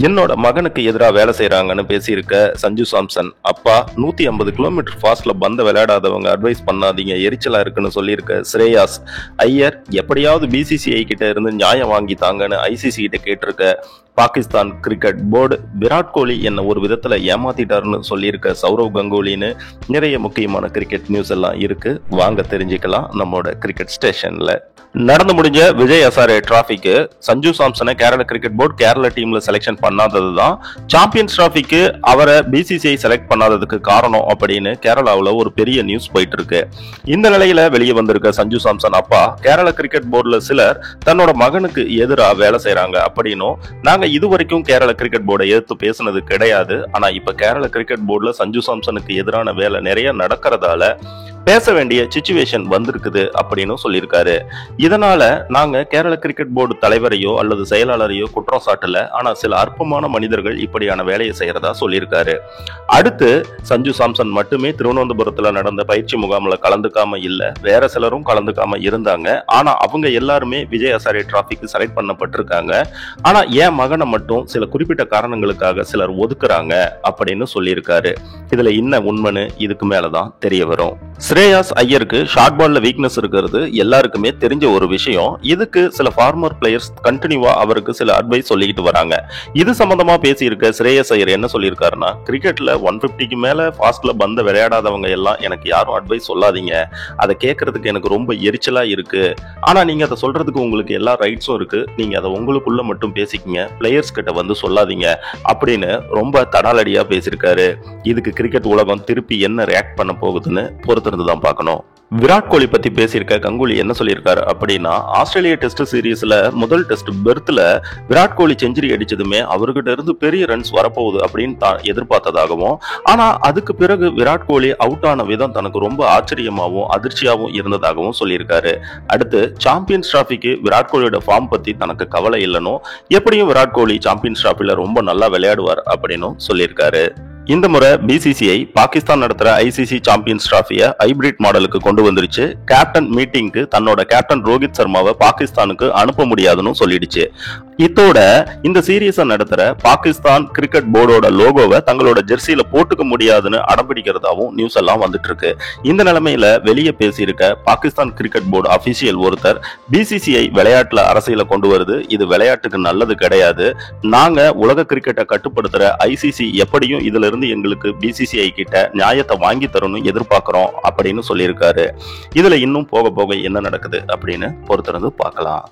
என்னோட மகனுக்கு எதிராக வேலை செய்யறாங்கன்னு பேசியிருக்க சஞ்சு சாம்சன் அப்பா 150 கிலோமீட்டர் ஃபாஸ்ட்ல பந்த விளையாடாதவங்க அட்வைஸ் பண்ணாதீங்க, எரிச்சலா இருக்குன்னு சொல்லியிருக்க ஸ்ரேயாஸ் ஐயர் எப்படியாவது பிசிசிஐ கிட்ட இருந்து நியாயம் வாங்கி தாங்கன்னு ஐசிசி கிட்ட கேட்டிருக்க பாகிஸ்தான் கிரிக்கெட் போர்டு விராட் கோலி என்ன ஒரு விதத்துல ஏமாத்திட்டாருன்னு சொல்லியிருக்க சௌரவ் கங்குலின்னு நிறைய முக்கியமான கிரிக்கெட் நியூஸ் எல்லாம் இருக்கு. வாங்க தெரிஞ்சுக்கலாம் நம்மளோட கிரிக்கெட் ஸ்டேஷன்ல. நடந்து முடிஞ்ச விஜய் ஹசாரே டிராஃபிக்கு சஞ்சு சாம்சனை கேரள கிரிக்கெட் போர்டு கேரள டீம்ல செலக்ஷன் பண்ணாததுதான் சாம்பியன்ஸ் டிராஃபிக்கு அவரை பிசிசிஐ செலக்ட் பண்ணாததுக்கு காரணம் அப்படின்னு கேரளாவில் ஒரு பெரிய நியூஸ் போயிட்டு இருக்கு. இந்த நிலையில வெளியே வந்திருக்க சஞ்சு சாம்சன் அப்பா கேரள கிரிக்கெட் போர்டுல சிலர் தன்னோட மகனுக்கு எதிராக வேலை செய்யறாங்க அப்படின்னும், நாங்க இதுவரைக்கும் கேரள கிரிக்கெட் போர்டை எதிர்த்து பேசுனது கிடையாது, ஆனா இப்ப கேரள கிரிக்கெட் போர்டுல சஞ்சு சாம்சனுக்கு எதிரான வேலை நிறைய நடக்கிறதால பேச வேண்டிய சிச்சுவேஷன் வந்திருக்குது அப்படின்னு சொல்லியிருக்காரு. இதனால நாங்க கேரள கிரிக்கெட் போர்டு தலைவரையோ அல்லது செயலாளரையோ குற்றம் சாட்டல, ஆனா சில அற்பமான மனிதர்கள் இப்படியான வேலையை செய்யறதா சொல்லியிருக்காரு. அடுத்து சஞ்சு சாம்சன் மட்டுமே திருவனந்தபுரத்துல நடந்த பயிற்சி முகாம்ல கலந்துக்காம இல்ல, வேற சிலரும் கலந்துக்காம இருந்தாங்க. ஆனா அவங்க எல்லாருமே விஜய் ஹசாரே டிராஃபிக்கு செலக்ட் பண்ணப்பட்டிருக்காங்க. ஆனா என் மகனை மட்டும் சில குறிப்பிட்ட காரணங்களுக்காக சிலர் ஒதுக்குறாங்க அப்படின்னு சொல்லியிருக்காரு. இதுல என்ன உண்மைன்னு இதுக்கு மேலதான் தெரிய வரும். ஸ்ரேயாஸ் ஐயருக்கு ஷார்ட் பால்ல வீக்னஸ் இருக்கிறது எல்லாருக்குமே தெரிஞ்ச ஒரு விஷயம். இதுக்கு சில ஃபார்மர் பிளேயர்ஸ் கண்டினியூவா அவருக்கு சில அட்வைஸ் சொல்லிக்கிட்டு வராங்க. இது சம்பந்தமா பேசியிருக்க ஸ்ரேயாஸ் ஐயர் என்ன சொல்லியிருக்காருன்னா, கிரிக்கெட்ல 150க்கு மேல ஃபாஸ்ட்ல பந்த விளையாடாதவங்க எல்லாம் எனக்கு யாரும் அட்வைஸ் சொல்லாதீங்க, அதை கேட்கறதுக்கு எனக்கு ரொம்ப எரிச்சலா இருக்கு. ஆனா நீங்க அதை சொல்றதுக்கு உங்களுக்கு எல்லா ரைட்ஸும் இருக்கு, நீங்க அதை உங்களுக்குள்ள மட்டும் பேசிக்கிங்க, பிளேயர்ஸ் கிட்ட வந்து சொல்லாதீங்க அப்படின்னு ரொம்ப தடாலடியா பேசியிருக்காரு. இதுக்கு கிரிக்கெட் உலகம் திருப்பி என்ன ரியாக்ட் பண்ண போகுதுன்னு பொறுத்திருந்து தான் பார்க்கணும். விராட் கோலி பத்தி பேசியிருக்க கங்குலி என்ன சொல்லியிருக்காரு அப்படின்னா, ஆஸ்திரேலிய டெஸ்ட் சீரீஸ்ல முதல் டெஸ்ட் பெர்த்ல விராட் கோலி செஞ்சுரி அடிச்சதுமே அவர்கிட்ட இருந்து பெரிய ரன்ஸ் வரப்போகுது அப்படின்னு தான் எதிர்பார்த்ததாகவும், ஆனா அதுக்கு பிறகு விராட் கோலி அவுட் ஆன விதம் தனக்கு ரொம்ப ஆச்சரியமாகவும் அதிர்ச்சியாகவும் இருந்ததாகவும் சொல்லியிருக்காரு. அடுத்து சாம்பியன்ஸ் டிராஃபிக்கு விராட் கோலியோட ஃபார்ம் பத்தி தனக்கு கவலை இல்லைனும், எப்படியும் விராட் கோலி சாம்பியன்ஸ் டிராஃபில ரொம்ப நல்லா விளையாடுவார் அப்படின்னு சொல்லியிருக்காரு. இந்த முறை பிசிசிஐ பாகிஸ்தான் நடத்துற ஐசிசி சாம்பியன்ஸ் டிராஃபியை ஹைபிரிட் மாடலுக்கு கொண்டு வந்துருச்சு. கேப்டன் மீட்டிங்க்கு தன்னோட கேப்டன் ரோஹித் சர்மாவை பாகிஸ்தானுக்கு அனுப்ப முடியாதுன்னு சொல்லிடுச்சு. இதோட இந்த சீரீஸை நடத்துற பாகிஸ்தான் கிரிக்கெட் போர்டோட லோகோவை தங்களோட ஜெர்சியில போட்டுக்க முடியாதுன்னு அடம்பிடிக்கிறதாவும் நியூஸ் எல்லாம் வந்துட்டு இருக்கு. இந்த நிலைமையில வெளியே பேசியிருக்க பாகிஸ்தான் கிரிக்கெட் போர்டு அபிஷியல் ஒருத்தர், பிசிசிஐ விளையாட்டுல அரசியல கொண்டு வருது, இது விளையாட்டுக்கு நல்லது கிடையாது, நாங்க உலக கிரிக்கெட்டை கட்டுப்படுத்துற ஐசிசி எப்படியும் இதுல இருந்து எங்களுக்கு பிசிசிஐ கிட்ட நியாயத்தை வாங்கி தரணும் எதிர்பார்க்கிறோம் அப்படின்னு சொல்லியிருக்காரு. இதுல இன்னும் போக போக என்ன நடக்குது அப்படின்னு பொறுத்திருந்து பார்க்கலாம்.